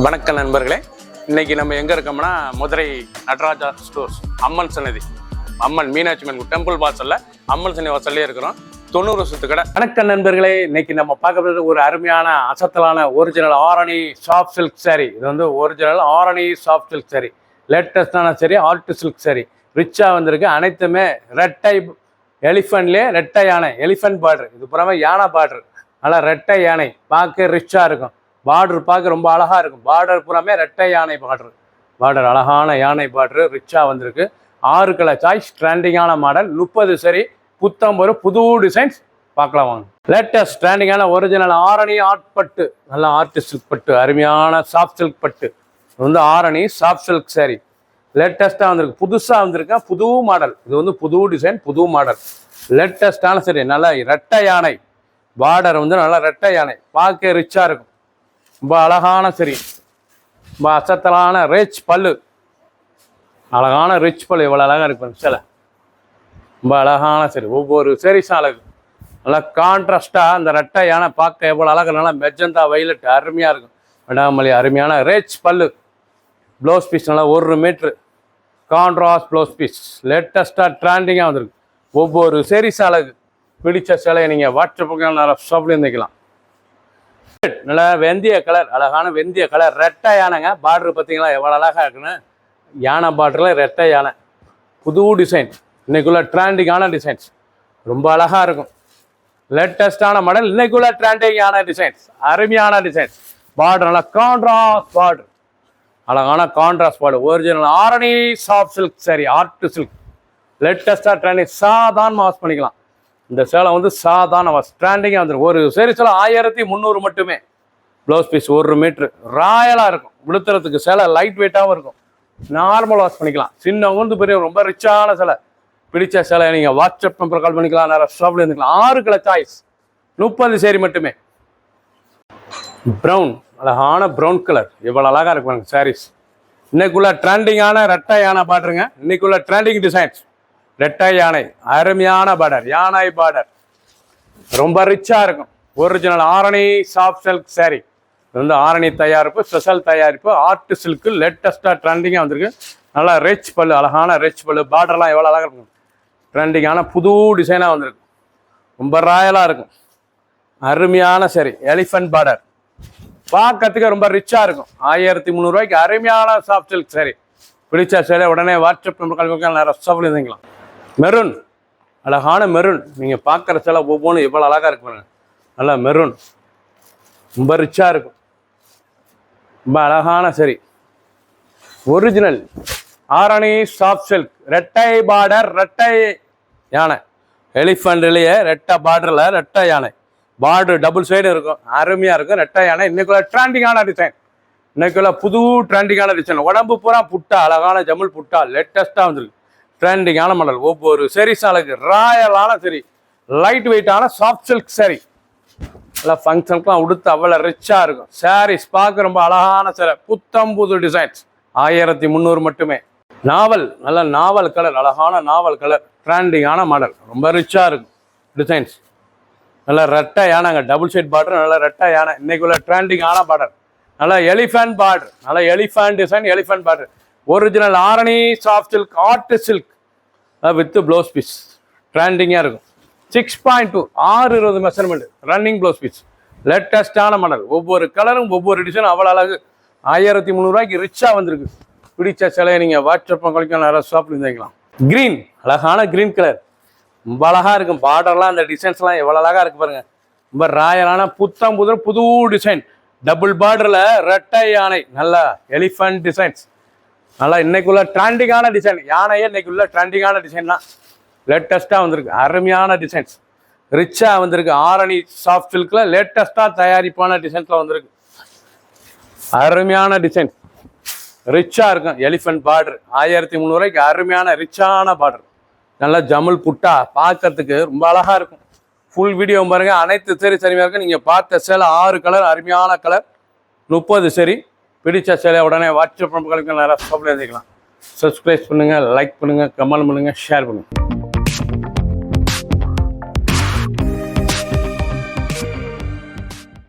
வணக்கம் நண்பர்களே, இன்னைக்கு நம்ம எங்க இருக்கோம்னா மதுரை நடராஜா ஸ்டோர்ஸ் அம்மன் சன்னதி, அம்மன் மீனாட்சி அம்மன் டெம்பிள் வாசல்ல அம்மன் சன்னதி வாசல்லே இருக்கிறோம். 90 வருஷத்து கடை. வணக்கம் நண்பர்களே, இன்னைக்கு நம்ம பார்க்கறது ஒரு அருமையான அசத்தலான original Arani soft silk sari. இது வந்து original Arani soft silk sari, லேட்டஸ்டான சாரி, ஆர்ட் சில்க் சாரி. ரிச்சா வந்திருக்கு. அனைத்துமே ரெட்டை எலிஃபண்ட்லேயே ரெட்டை யானை, எலிஃபண்ட் பார்டர். இது புறமே யானை பார்டர், நல்லா ரெட்டை யானை, பார்க்க ரிச்சா இருக்கும். பார்டர் பார்க்க ரொம்ப அழகாக இருக்கும். பார்டர் புறமே ரெட்டை யானை பார்டர் அழகான யானை பார்டர் ரிச்சா வந்திருக்கு. 6 கலர் சாய்ஸ், ட்ரெண்டிங்கான மாடல், 30 சரி, புத்தம் ஒரு புது டிசைன்ஸ் பார்க்கலாம் வாங்க. லேட்டஸ்ட் ட்ரெண்டிங்கான ஒரிஜினல் ஆரணி ஆர்ட் பட்டு, நல்லா ஆர்ட் சில்க் பட்டு, அருமையான சாஃப்ட் சில்க் பட்டு. இது வந்து ஆரணி சாஃப்ட் சில்க் சாரி, லேட்டஸ்ட்டாக வந்திருக்கு, புதுசாக வந்திருக்கேன், புது மாடல். இது வந்து புது டிசைன், புது மாடல், லேட்டஸ்டான சரி. நல்லா ரெட்டை யானை பார்டர் வந்து நல்லா ரெட்டை யானை, பார்க்க ரிச்சாக இருக்கும். ரொம்ப அழகான சரி, ரொம்ப அசத்தலான ரிச் பல்லு, அழகான ரிச் பல்லு. எவ்வளோ அழகாக இருக்கு சில, ரொம்ப அழகான சரி. ஒவ்வொரு சரிசும் அழகு, நல்லா கான்ட்ராஸ்டாக அந்த ரெட்டை யானை பார்க்க எவ்வளோ அழகு. நல்லா மெஜந்தா வைலட் அருமையாக இருக்கும். விடாமலி அருமையான ரிச் பல்லு. ப்ளவுஸ் பீஸ் நல்லா 1 மீட்ரு கான்ட்ராஸ்ட் ப்ளவுஸ் பீஸ், லேட்டஸ்ட்டாக ட்ரெண்டிங்காக வந்திருக்கு. ஒவ்வொரு சரிசும் அழகு. பிடிச்ச சிலையை நீங்கள் வாட்ஸ்அப்புக்கு நல்லா ஷாப்லேயும் இருந்துக்கலாம். நல்லா வெந்தய கலர், அழகான வெந்தய கலர் ரெட்டை யானைங்க. பார்டர் பார்த்தீங்களா எவ்வளோ அழகாக இருக்குன்னு. யானை பார்டரில் ரெட்டை யானை, புது டிசைன், இன்னைக்குள்ள ட்ரெண்டிங்கான டிசைன்ஸ், ரொம்ப அழகாக இருக்கும். லேட்டஸ்டான மாடல், இன்னைக்குள்ள ட்ரெண்டிங்கான டிசைன்ஸ், அருமையான டிசைன்ஸ். பார்டர் நல்லா கான்ட்ராஸ்ட் பார்டர், அழகான contrast border. Original Arani soft silk sari, art silk, லேட்டஸ்டாக ட்ரெண்டிங். சாதாரணமாக வாஷ் பண்ணிக்கலாம். இந்த சேலை வந்து சாதாரண ஸ்டாண்டிங்காக வந்துடும். ஒரு சரி சேலை 1300 மட்டுமே. ப்ளவுஸ் பீஸ் 1 மீட்ரு, ராயலாக இருக்கும். விழுத்துறதுக்கு சேலை லைட் வெயிட்டாகவும் இருக்கும். நார்மல் வாஷ் பண்ணிக்கலாம். சின்னவங்க வந்து பெரிய ரொம்ப ரிச்சான சேலை. பிடிச்ச சேலை நீங்கள் வாட்ஸ்அப் நம்பர் கால் பண்ணிக்கலாம், நிறைய ஷாப்ல இருந்துக்கலாம். 6 கலர் சாய்ஸ், 30 சேரி மட்டுமே. ப்ரௌன், அழகான ப்ரௌன் கலர், எவ்வளோ அழகாக இருக்கும் சாரீஸ். இன்னைக்குள்ள ட்ரெண்டிங்கான ரெட்டை யானை பாட்டுருங்க. இன்னைக்குள்ள ட்ரெண்டிங் டிசைன்ஸ் ரெட்டை யானை, அருமையான பார்டர், யானை பார்டர், ரொம்ப ரிச்சா இருக்கும். Original Arani soft silk sari. இது வந்து ஆரணி தயாரிப்பு, ஸ்பெஷல் தயாரிப்பு, ஆர்ட் சில்க்கு, லேட்டஸ்டாக ட்ரெண்டிங்காக வந்திருக்கு. நல்லா ரிச் பல்லு, அழகான ரிச் பல்லு. பார்டர்லாம் எவ்வளோ அழகாக இருக்கும். ட்ரெண்டிங்கான புது டிசைனாக வந்திருக்கு. ரொம்ப ராயலாக இருக்கும். அருமையான சரி, எலிஃபண்ட் பார்டர், பார்க்கறதுக்கு ரொம்ப ரிச்சாக இருக்கும். 1300 ரூபாய்க்கு அருமையான சாஃப்ட் சில்க் சாரி. பிடிச்ச சேலை உடனே வாட்ஸ்அப் நம்பர் கால் பண்ணி நிறைய ஷாப்ல இருந்துக்கலாம். மெரூன், அழகான மெரூன். நீங்கள் பார்க்குற சேலை ஒவ்வொன்றும் எவ்வளோ அழகாக இருக்கு பாருங்க. நல்லா மெரூன், ரொம்ப ரிச்சாக இருக்கும். ரொம்ப அழகான சரி, ஒரிஜினல் ஆரணி சாஃப்ட் சில்க், ரெட்டை பார்டர், ரெட்டை யானை, எலிஃபண்ட்லேயே ரெட்டை பார்டரில் ரெட்டை யானை. பார்டர் டபுள் சைடு இருக்கும், அருமையாக இருக்கும். ரெட்டை யானை இன்னைக்குள்ள ட்ரெண்டிங்கான டிசைன், இன்னைக்குள்ள புது ட்ரெண்டிங்கான டிசைன். உடம்பு பூரா புட்டா, அழகான ஜமுல் புட்டா, லேட்டஸ்ட்டாக வந்துருக்கு. ட்ரெண்டிங்கான மாடல். ஒவ்வொரு சரி சாலைக்கு ராயலான சரி, லைட் வெயிட்டான சாஃப்ட் சில்க் சாரி. நல்லா ஃபங்க்ஷனுக்குலாம் உடுத்து அவ்வளோ ரிச்சாக இருக்கும். சாரீஸ் பார்க்க ரொம்ப அழகான சேலை, புத்தம் புது டிசைன்ஸ், 1300 மட்டுமே. நாவல், நல்ல நாவல் கலர், அழகான நாவல் கலர், ட்ரெண்டிங்கான மாடல், ரொம்ப ரிச்சாக இருக்கும் டிசைன்ஸ். நல்லா ரெட்டை யானைங்க, டபுள் சைட் பார்டர், நல்லா ரெட்டை யானை. இன்னைக்குள்ள ட்ரெண்டிங்கான பார்டர், நல்லா எலிஃபண்ட் பார்டர், நல்லா elephant design, elephant border. Original Arani soft silk, art silk with blouse piece, ட்ரெண்டிங்காக இருக்கும். 6.2, 620 மெஷர்மெண்ட், ரன்னிங் ப்ளவுஸ் பீஸ், லேட்டஸ்டான மாடல். ஒவ்வொரு கலரும் ஒவ்வொரு டிசைனும் அவ்வளோ அழகு. 1300 ரூபாய்க்கு ரிச்சாக வந்திருக்கு. பிடிச்ச சிலையை நீங்கள் வாட்ஸ்அப் கழிக்கலாம், நிறைய ஷாப்பில் இருந்துக்கலாம். க்ரீன், அழகான க்ரீன் கலர், ரொம்ப அழகாக இருக்கும். பார்டர்லாம் அந்த டிசைன்ஸ்லாம் எவ்வளோ அழகாக இருக்கு பாருங்க. ரொம்ப ராயலான புத்தம் புது டிசைன். டபுள் பார்டரில் ரெட்டை யானை, நல்லா எலிஃபண்ட் டிசைன்ஸ், நல்லா இன்னைக்குள்ள ட்ரெண்டிங்கான டிசைன். யானையே இன்னைக்குள்ள ட்ரெண்டிங்கான டிசைன் தான், லேட்டஸ்ட்டாக வந்திருக்கு. அருமையான டிசைன்ஸ், ரிச்சாக வந்திருக்கு. ஆரணி சாஃப்ட் சில்கில் லேட்டஸ்ட்டாக தயாரிப்பான டிசைன்ஸில் வந்திருக்கு. அருமையான டிசைன், ரிச்சாக இருக்கும். எலிஃபண்ட் பார்டர், 1300 ரூபாய்க்கு அருமையான ரிச்சான பார்டர். நல்லா ஜமுல் புட்டா, பார்க்கறதுக்கு ரொம்ப அழகாக இருக்கும். ஃபுல் வீடியோ பாருங்க. அனைத்து சரிமையாக இருக்கும். நீங்கள் பார்த்த சேலை 6 கலர், அருமையான கலர், 30 சரி. பிடிச்ச சேலை உடனே வாட்ஸ்அப் நம்பர்களுக்கு நிறைய ஷாப்ல இருந்துக்கலாம். சப்ஸ்கிரைப் பண்ணுங்கள், லைக் பண்ணுங்கள், கமெண்ட் பண்ணுங்கள், ஷேர் பண்ணுங்கள்.